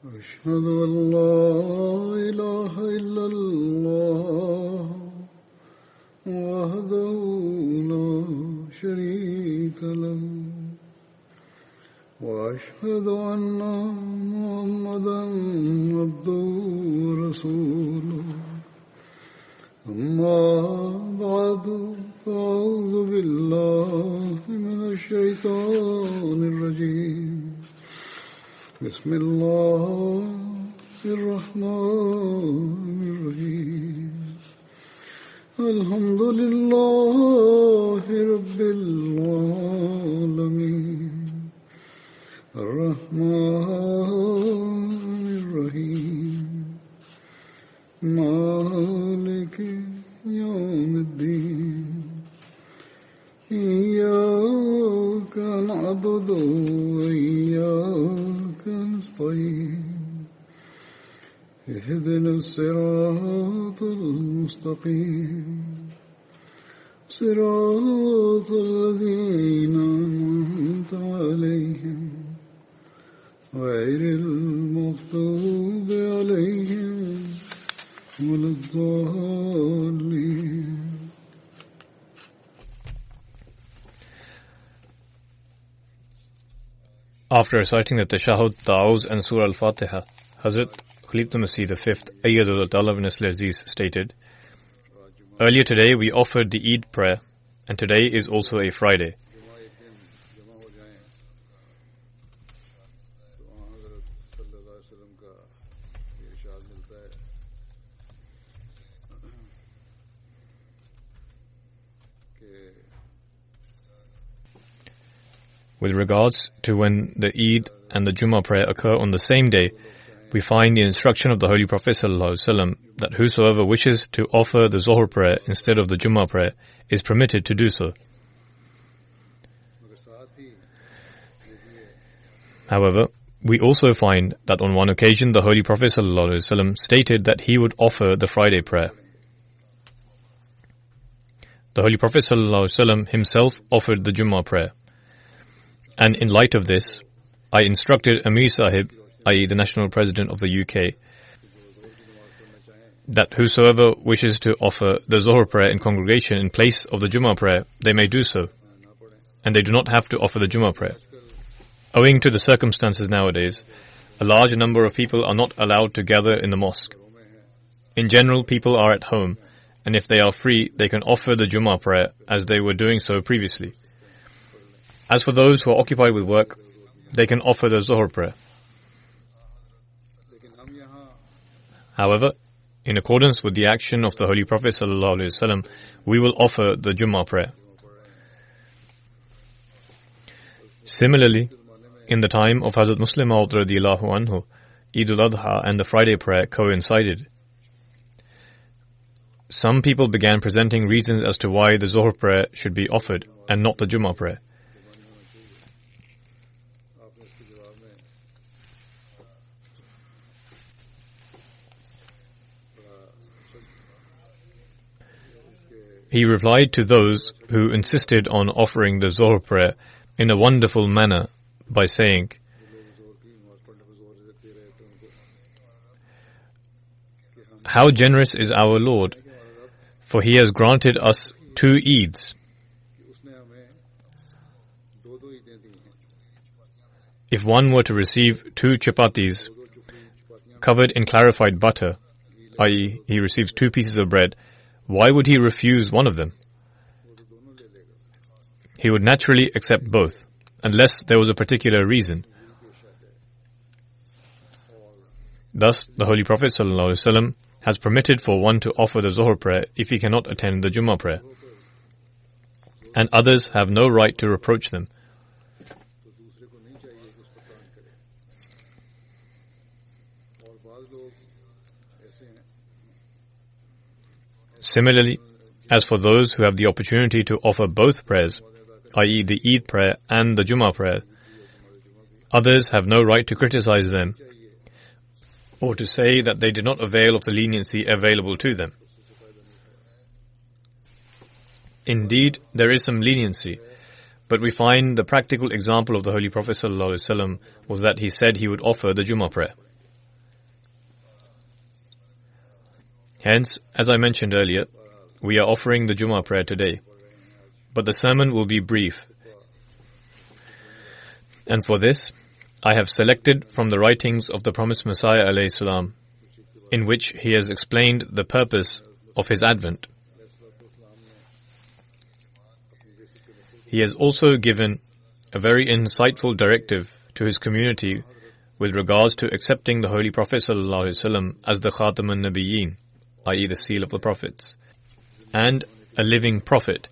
أشهد أن لا إله إلا الله وحده لا شريك له وأشهد أن محمدا عبده ورسوله أما بعد فأعوذ بالله من الشيطان الرجيم بسم الله الرحمن الرحيم الحمد لله رب العالمين الرحمن الرحيم مالك يوم الدين إياك نعبد وإياك نستعين اهدنا الصراط المستقيم صراط الذين أنعمت عليهم غير المغضوب عليهم ولا الضالين. After reciting the Tashahhud, Ta'awuz and Surah Al-Fatiha, Hazrat Khalifatul Masih V, Ayyadullah Ta'ala bin Nasir Aziz stated, "Earlier today we offered the Eid prayer, and today is also a Friday. With regards to when the Eid and the Jummah prayer occur on the same day, we find the instruction of the Holy Prophet ﷺ that whosoever wishes to offer the Zohr prayer instead of the Jummah prayer is permitted to do so. However, we also find that on one occasion the Holy Prophet ﷺ stated that he would offer the Friday prayer. The Holy Prophet ﷺ himself offered the Jummah prayer. And in light of this, I instructed Amir Sahib, i.e. the National President of the UK, that whosoever wishes to offer the Zohr prayer in congregation in place of the Jummah prayer, they may do so, and they do not have to offer the Jummah prayer. Owing to the circumstances nowadays, a large number of people are not allowed to gather in the mosque. In general, people are at home, and if they are free, they can offer the Jummah prayer as they were doing so previously. As for those who are occupied with work, they can offer the Zohr prayer. However, in accordance with the action of the Holy Prophet ﷺ, we will offer the Jummah prayer. Similarly, in the time of Hazrat Muslim Maud radiyallahu anhu, Eid al-Adha and the Friday prayer coincided. Some people began presenting reasons as to why the Zohr prayer should be offered and not the Jummah prayer. He replied to those who insisted on offering the Zohr prayer in a wonderful manner by saying, "How generous is our Lord, for He has granted us 2 Eids. If one were to receive 2 chapatis covered in clarified butter, i.e. he receives 2 pieces of bread, why would he refuse one of them? He would naturally accept both, unless there was a particular reason." Thus, the Holy Prophet ﷺ has permitted for one to offer the Zohr prayer if he cannot attend the Jummah prayer, and others have no right to reproach them. Similarly, as for those who have the opportunity to offer both prayers, i.e. the Eid prayer and the Jummah prayer, others have no right to criticize them or to say that they did not avail of the leniency available to them. Indeed, there is some leniency, but we find the practical example of the Holy Prophet ﷺ was that he said he would offer the Jummah prayer. Hence, as I mentioned earlier, we are offering the Jummah prayer today. But the sermon will be brief. And for this, I have selected from the writings of the promised Messiah alayhi salam, in which he has explained the purpose of his advent. He has also given a very insightful directive to his community with regards to accepting the Holy Prophet ﷺ as the Khatamun Nabiyyin, i.e. the seal of the prophets, and a living prophet.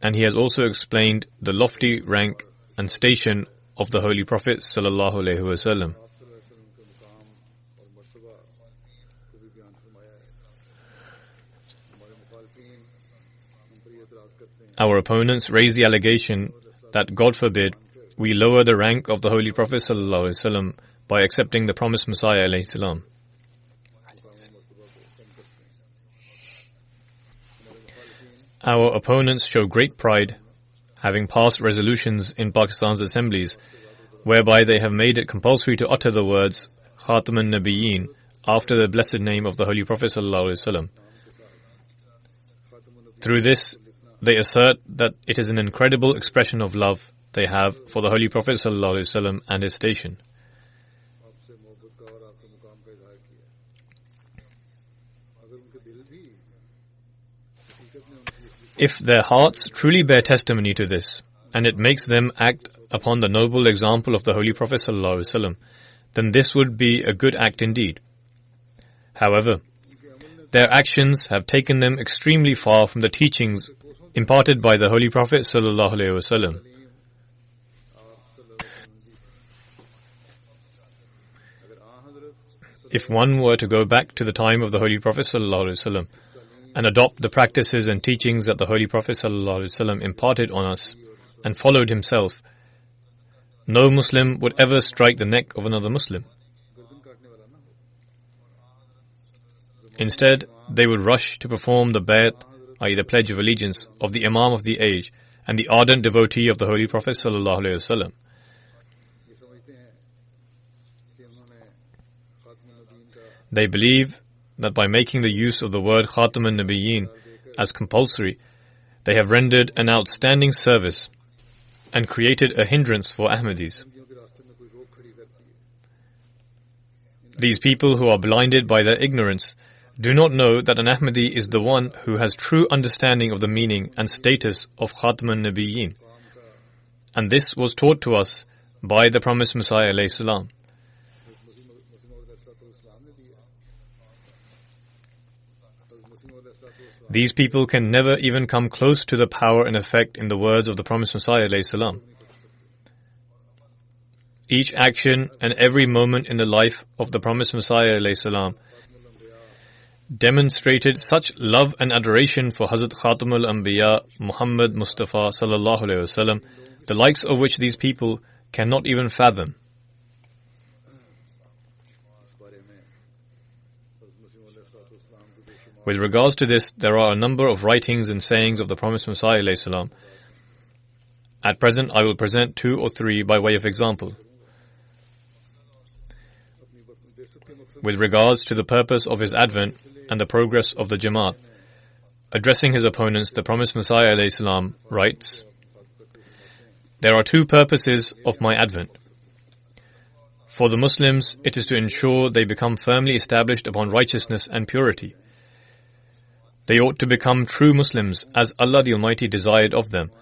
And he has also explained the lofty rank and station of the Holy Prophet ﷺ. Our opponents raise the allegation that, God forbid, we lower the rank of the Holy Prophet ﷺ by accepting the promised Messiah alayhi salam. Our opponents show great pride, having passed resolutions in Pakistan's assemblies, whereby they have made it compulsory to utter the words Khatamun Nabiyyin after the blessed name of the Holy Prophet ﷺ. Through this, they assert that it is an incredible expression of love they have for the Holy Prophet ﷺ and his station. If their hearts truly bear testimony to this, and it makes them act upon the noble example of the Holy Prophet ﷺ, then this would be a good act indeed. However, their actions have taken them extremely far from the teachings imparted by the Holy Prophet ﷺ. If one were to go back to the time of the Holy Prophet ﷺ and adopt the practices and teachings that the Holy Prophet ﷺ imparted on us and followed himself, no Muslim would ever strike the neck of another Muslim. Instead, they would rush to perform the bayat, i.e. the pledge of allegiance, of the Imam of the age and the ardent devotee of the Holy Prophet ﷺ. They believe that by making the use of the word Khatamun Nabiyyin as compulsory, they have rendered an outstanding service and created a hindrance for Ahmadis. These people who are blinded by their ignorance do not know that an Ahmadi is the one who has true understanding of the meaning and status of Khatamun Nabiyyin. And this was taught to us by the promised Messiah alayhi salam. These people can never even come close to the power and effect in the words of the promised Messiah alayhi salam. Each action and every moment in the life of the promised Messiah alayhi salam demonstrated such love and adoration for Hazrat Khatamul Anbiya Muhammad Mustafa sallallahu alayhi wasallam, the likes of which these people cannot even fathom. With regards to this, there are a number of writings and sayings of the promised Messiah alayhi salam. At present, I will present 2 or 3 by way of example. With regards to the purpose of his advent and the progress of the Jamaat, addressing his opponents, the promised Messiah alayhi salam writes, "There are 2 purposes of my advent. For the Muslims, it is to ensure they become firmly established upon righteousness and purity. They ought to become true Muslims as Allah the Almighty desired of them,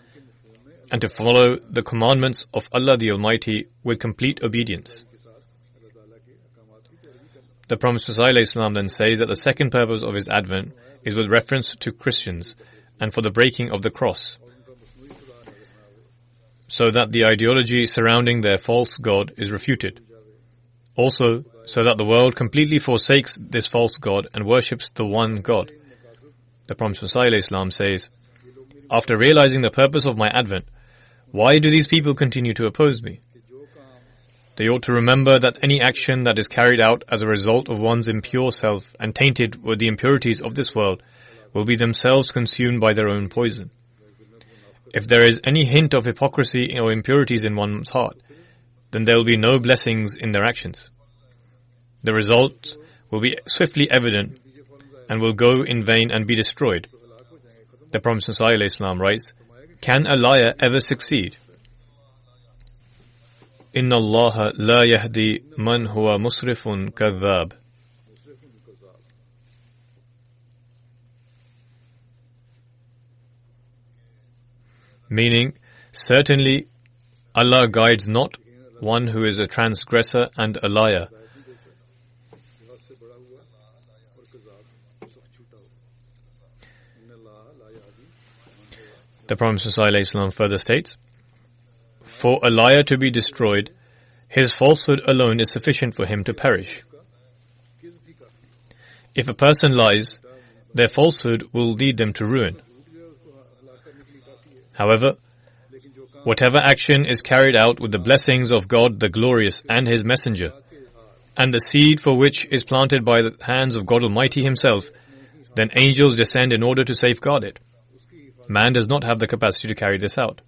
and to follow the commandments of Allah the Almighty with complete obedience." The Prophet ﷺ then says that the second purpose of his advent is with reference to Christians and for the breaking of the cross, so that the ideology surrounding their false God is refuted. Also, so that the world completely forsakes this false God and worships the one God. The Prophet ﷺ says, "After realizing the purpose of my advent, why do these people continue to oppose me? They ought to remember that any action that is carried out as a result of one's impure self and tainted with the impurities of this world will be themselves consumed by their own poison. If there is any hint of hypocrisy or impurities in one's heart, then there will be no blessings in their actions. The results will be swiftly evident and will go in vain and be destroyed. The Prophet ﷺ writes, "Can a liar ever succeed? Inna Allah la yahdi man huwa musrifun kadhab." Meaning, certainly Allah guides not one who is a transgressor and a liar. The Prophet ﷺ further states, "For a liar to be destroyed, his falsehood alone is sufficient for him to perish. If a person lies, their falsehood will lead them to ruin. However, whatever action is carried out with the blessings of God the Glorious and His Messenger, and the seed for which is planted by the hands of God Almighty Himself, then angels descend in order to safeguard it. Man does not have the capacity to carry this out.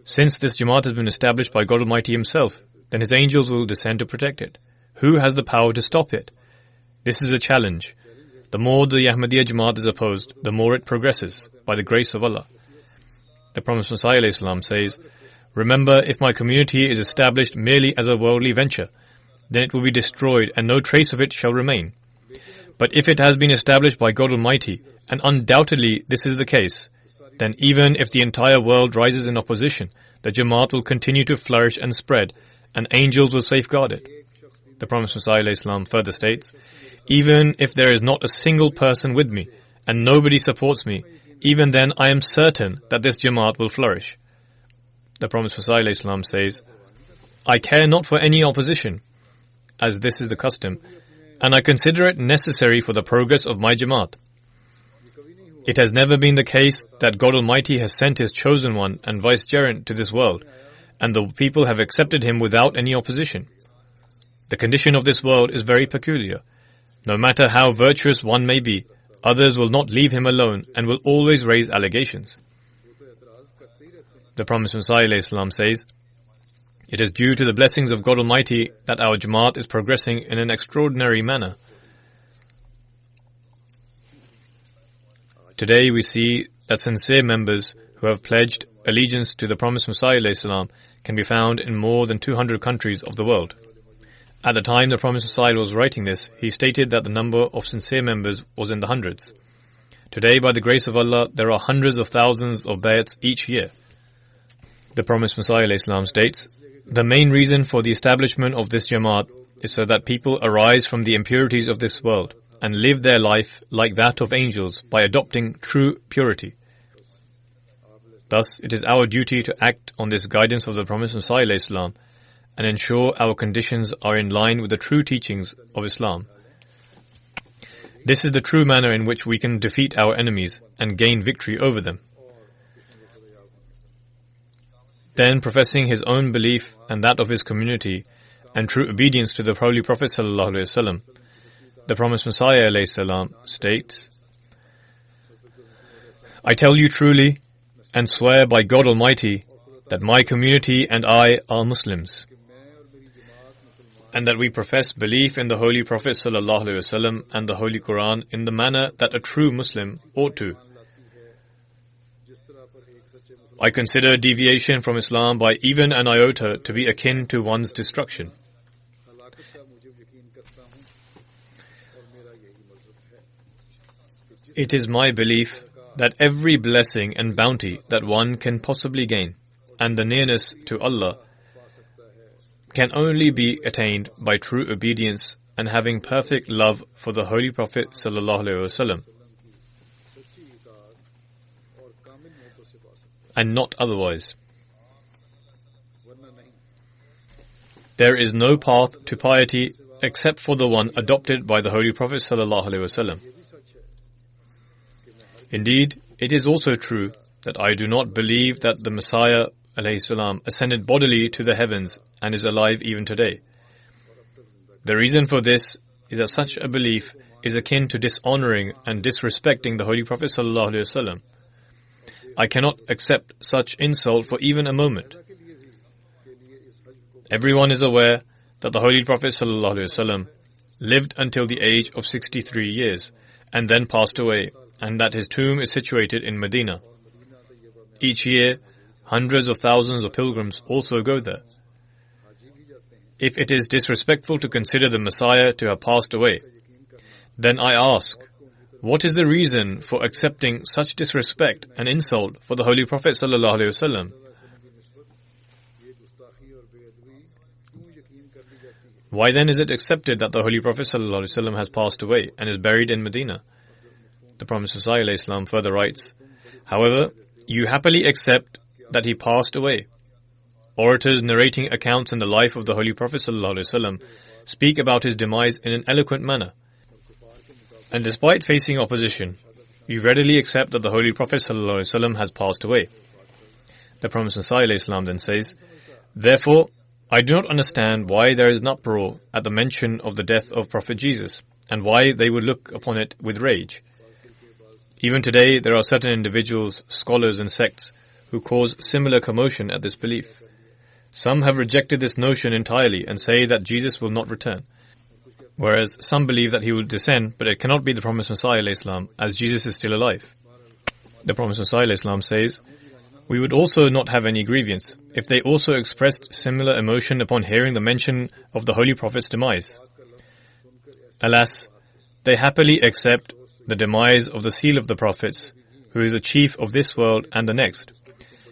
Since this Jamaat has been established by God Almighty Himself, then His angels will descend to protect it. Who has the power to stop it? This is a challenge. The more the Ahmadiyya Jamaat is opposed, the more it progresses, by the grace of Allah." The Prophet ﷺ says, "Remember, if my community is established merely as a worldly venture, then it will be destroyed and no trace of it shall remain. But if it has been established by God Almighty, and undoubtedly this is the case, then even if the entire world rises in opposition, the Jamaat will continue to flourish and spread, and angels will safeguard it." The Prophet ﷺ further states, "Even if there is not a single person with me, and nobody supports me, even then I am certain that this Jamaat will flourish." The Prophet ﷺ says, "I care not for any opposition, as this is the custom, and I consider it necessary for the progress of my Jamaat. It has never been the case that God Almighty has sent His chosen one and vicegerent to this world, and the people have accepted him without any opposition. The condition of this world is very peculiar. No matter how virtuous one may be, others will not leave him alone and will always raise allegations." The Prophet ﷺ says, "It is due to the blessings of God Almighty that our Jamaat is progressing in an extraordinary manner. Today we see that sincere members who have pledged allegiance to the Prophet ﷺ can be found in more than 200 countries of the world. At the time the Prophet ﷺ was writing this, he stated that the number of sincere members was in the hundreds. Today, by the grace of Allah, there are hundreds of thousands of bay'ats each year." The Prophet ﷺ states, "The main reason for the establishment of this Jamaat is so that people arise from the impurities of this world and live their life like that of angels by adopting true purity. Thus, it is our duty to act on this guidance of the Prophet ﷺ and ensure our conditions are in line with the true teachings of Islam. This is the true manner in which we can defeat our enemies and gain victory over them." Then, professing his own belief and that of his community and true obedience to the Holy Prophet ﷺ, the Promised Messiah ﷺ states, "I tell you truly and swear by God Almighty that my community and I are Muslims, and that we profess belief in the Holy Prophet ﷺ and the Holy Quran in the manner that a true Muslim ought to. I consider deviation from Islam by even an iota to be akin to one's destruction. It is my belief that every blessing and bounty that one can possibly gain, and the nearness to Allah, can only be attained by true obedience and having perfect love for the Holy Prophet ﷺ, and not otherwise. There is no path to piety except for the one adopted by the Holy Prophet ﷺ. Indeed, it is also true that I do not believe that the Messiah ﷺ ascended bodily to the heavens and is alive even today. The reason for this is that such a belief is akin to dishonoring and disrespecting the Holy Prophet ﷺ. I cannot accept such insult for even a moment. Everyone is aware that the Holy Prophet ﷺ lived until the age of 63 years and then passed away, and that his tomb is situated in Medina. Each year, hundreds of thousands of pilgrims also go there. If it is disrespectful to consider the Messiah to have passed away, then I ask, what is the reason for accepting such disrespect and insult for the Holy Prophet ﷺ? Why then is it accepted that the Holy Prophet ﷺ has passed away and is buried in Medina? The Promised Messiah ﷺ further writes, however, you happily accept that he passed away. Orators narrating accounts in the life of the Holy Prophet ﷺ speak about his demise in an eloquent manner. And despite facing opposition, you readily accept that the Holy Prophet ﷺ has passed away. The Promised Messiah ﷺ then says, therefore, I do not understand why there is an uproar at the mention of the death of Prophet Jesus, and why they would look upon it with rage. Even today, there are certain individuals, scholars and sects who cause similar commotion at this belief. Some have rejected this notion entirely and say that Jesus will not return, whereas some believe that he will descend, but it cannot be the Promised Messiah ﷺ, as Jesus is still alive. The Promised Messiah ﷺ says, we would also not have any grievance if they also expressed similar emotion upon hearing the mention of the Holy Prophet's demise. Alas, they happily accept the demise of the seal of the Prophets, who is the chief of this world and the next,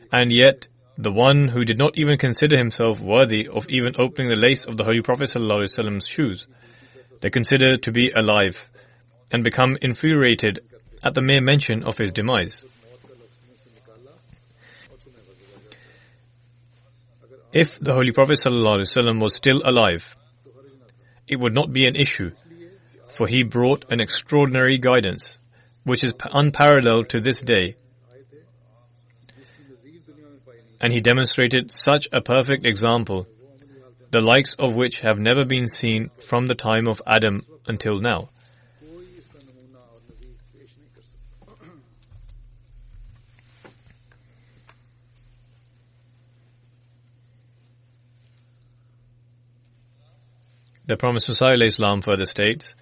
and yet the one who did not even consider himself worthy of even opening the lace of the Holy Prophet ﷺ's shoes, they consider to be alive, and become infuriated at the mere mention of his demise. If the Holy Prophet ﷺ was still alive, it would not be an issue, for he brought an extraordinary guidance, which is unparalleled to this day, and he demonstrated such a perfect example, the likes of which have never been seen from the time of Adam until now. The Promised Messiah ﷺ further states,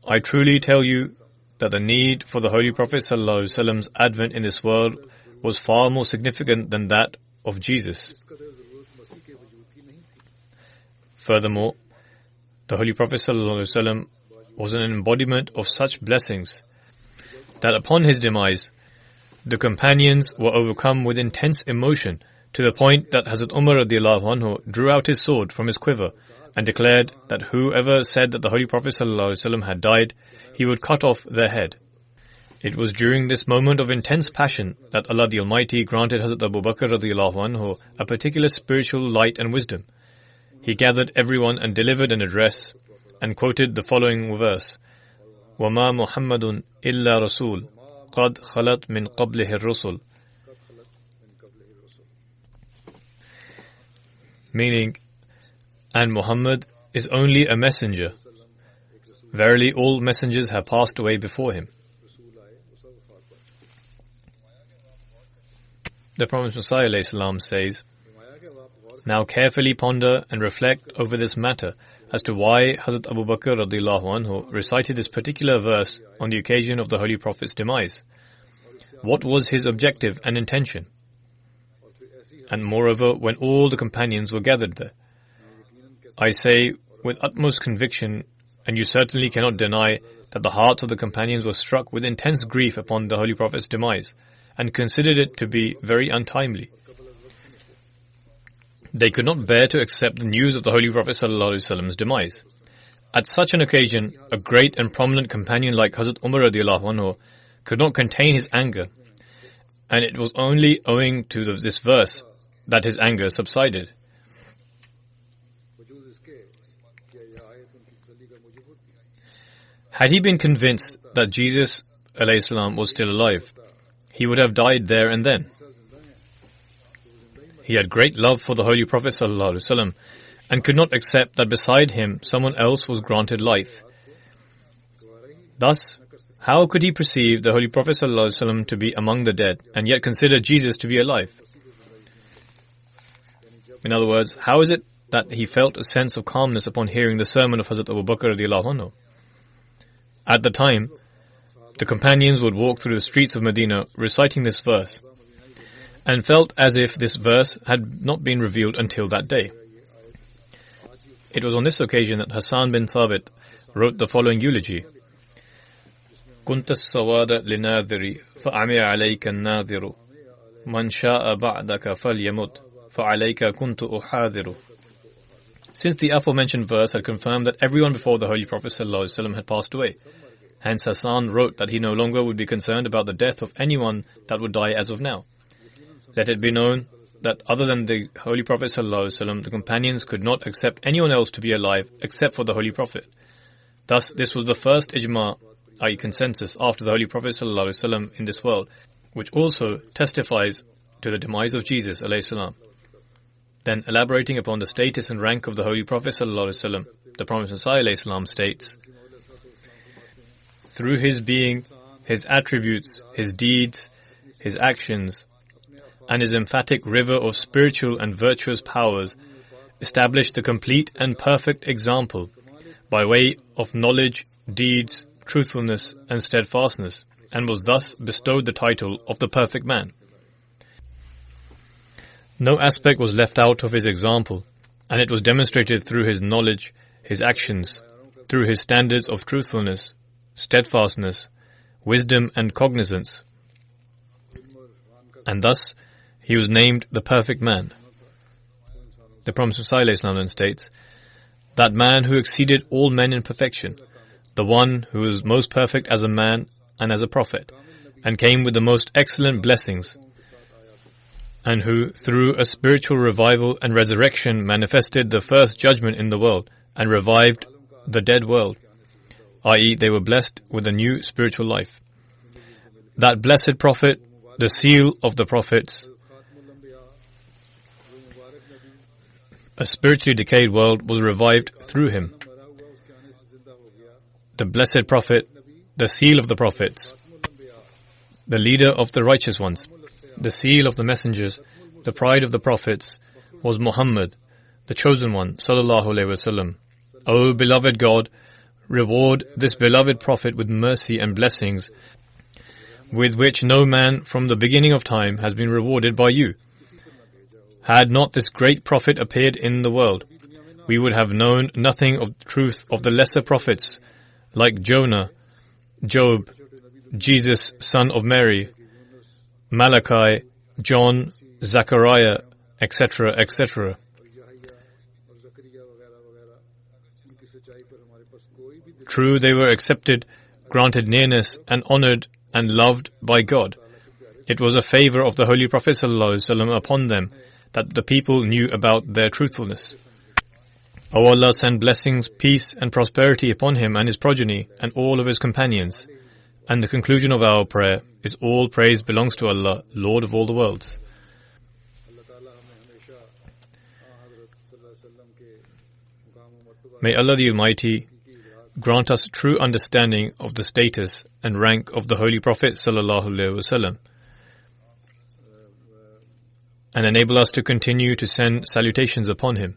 I truly tell you that the need for the Holy Prophet ﷺ's advent in this world was far more significant than that of Jesus. Furthermore, the Holy Prophet ﷺ was an embodiment of such blessings that upon his demise, the companions were overcome with intense emotion to the point that Hazrat Umar radiallahu anhu drew out his sword from his quiver and declared that whoever said that the Holy Prophet ﷺ had died, he would cut off their head. It was during this moment of intense passion that Allah the Almighty granted Hazrat Abu Bakr radiallahu anhu a particular spiritual light and wisdom. He gathered everyone and delivered an address and quoted the following verse, وَمَا مُحَمَّدٌ إِلَّا رَسُولٌ قَدْ خَلَتْ مِنْ قَبْلِهِ الرُّسُلُ, meaning, and Muhammad is only a messenger. Verily, all messengers have passed away before him. The Promised Messiah ﷺ says, now carefully ponder and reflect over this matter as to why Hazrat Abu Bakr radiallahu anhu recited this particular verse on the occasion of the Holy Prophet's demise. What was his objective and intention? And moreover, when all the companions were gathered there. I say with utmost conviction, and you certainly cannot deny, that the hearts of the companions were struck with intense grief upon the Holy Prophet's demise, and considered it to be very untimely. They could not bear to accept the news of the Holy Prophet ﷺ's demise. At such an occasion, a great and prominent companion like Hazrat Umar radiallahu anhu could not contain his anger, and it was only owing to this verse that his anger subsided. Had he been convinced that Jesus ﷺ was still alive, he would have died there and then. He had great love for the Holy Prophet ﷺ and could not accept that beside him someone else was granted life. Thus, how could he perceive the Holy Prophet ﷺ to be among the dead and yet consider Jesus to be alive? In other words, how is it that he felt a sense of calmness upon hearing the sermon of Hazrat Abu Bakr radiallahu anhu? At the time, the companions would walk through the streets of Medina reciting this verse, and felt as if this verse had not been revealed until that day. It was on this occasion that Hassan bin Thabit wrote the following eulogy. كنت السواد لناذري فأعمي عليك الناذر من شاء بعدك فليمت فعليك كنت أحاذر. Since the aforementioned verse had confirmed that everyone before the Holy Prophet ﷺ had passed away, hence Hassan wrote that he no longer would be concerned about the death of anyone that would die as of now. Let it be known that other than the Holy Prophet ﷺ, the companions could not accept anyone else to be alive except for the Holy Prophet. Thus, this was the first ijma', i.e. consensus, after the Holy Prophet ﷺ in this world, which also testifies to the demise of Jesus ﷺ. Then, elaborating upon the status and rank of the Holy Prophet ﷺ, the Promised Messiah ﷺ states, through his being, his attributes, his deeds, his actions, and his emphatic river of spiritual and virtuous powers, established the complete and perfect example by way of knowledge, deeds, truthfulness, and steadfastness, and was thus bestowed the title of the perfect man. No aspect was left out of his example, and it was demonstrated through his knowledge, his actions, through his standards of truthfulness, steadfastness, wisdom, and cognizance. And thus, he was named the perfect man. The Promised Messiah ﷺ states, that man who exceeded all men in perfection, the one who was most perfect as a man and as a prophet, and came with the most excellent blessings, and who, through a spiritual revival and resurrection, manifested the first judgment in the world, and revived the dead world, i.e., they were blessed with a new spiritual life. That blessed prophet, the seal of the prophets, a spiritually decayed world was revived through him. The blessed prophet, the seal of the prophets, the leader of the righteous ones, the seal of the messengers, the pride of the prophets, was Muhammad, the chosen one, sallallahu alaihi wasallam. O beloved God, reward this beloved prophet with mercy and blessings, with which no man from the beginning of time has been rewarded by you. Had not this great prophet appeared in the world, we would have known nothing of the truth of the lesser prophets, like Jonah, Job, Jesus, son of Mary, Malachi, John, Zechariah, etc., etc. True, they were accepted, granted nearness, and honored and loved by God. It was a favor of the Holy Prophet ﷺ upon them that the people knew about their truthfulness. O Allah, send blessings, peace, and prosperity upon him and his progeny and all of his companions. And the conclusion of our prayer is all praise belongs to Allah, Lord of all the worlds. May Allah the Almighty grant us true understanding of the status and rank of the Holy Prophet ﷺ, and enable us to continue to send salutations upon him.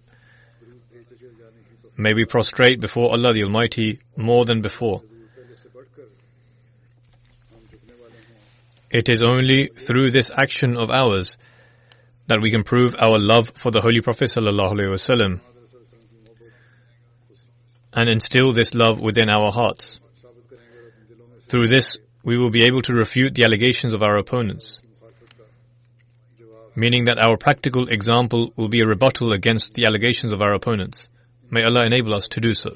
May we prostrate before Allah the Almighty more than before. It is only through this action of ours that we can prove our love for the Holy Prophet ﷺ and instill this love within our hearts. Through this, we will be able to refute the allegations of our opponents, meaning that our practical example will be a rebuttal against the allegations of our opponents. May Allah enable us to do so.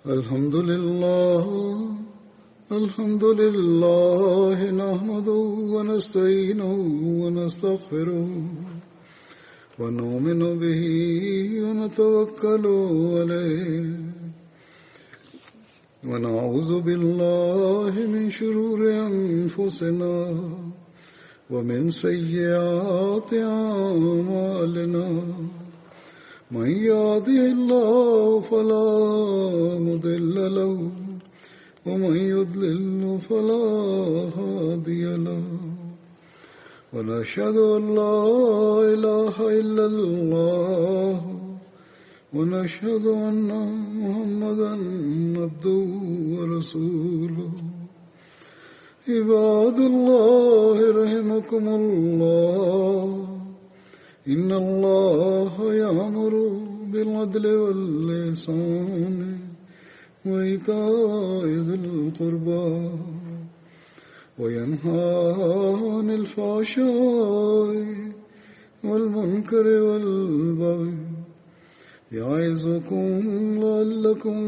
Alhamdulillah, nahmaduhu wa nasta'inuhu wa nastaghfiruh wa nu'minu bihi wa natawakkalu alayhi wa na'udhu billahi min shururi anfusina wa min sayyiati a'malina من يهده الله فلا مضل له ومن يضلل فلا هادي له ونشهد أن لا إله إلا الله ونشهد أن محمدا عبده ورسوله عباد الله رحمكم الله إن الله يأمر بالعدل والإحسان وإيتاء ذي القربى وينهى عن الفحشاء والمنكر والبغي يعظكم لعلكم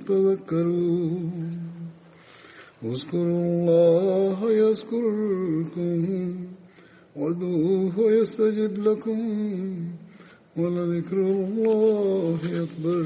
تذكرون اذكروا الله يذكركم وادعوه يستجب لكم ولذكر الله أكبر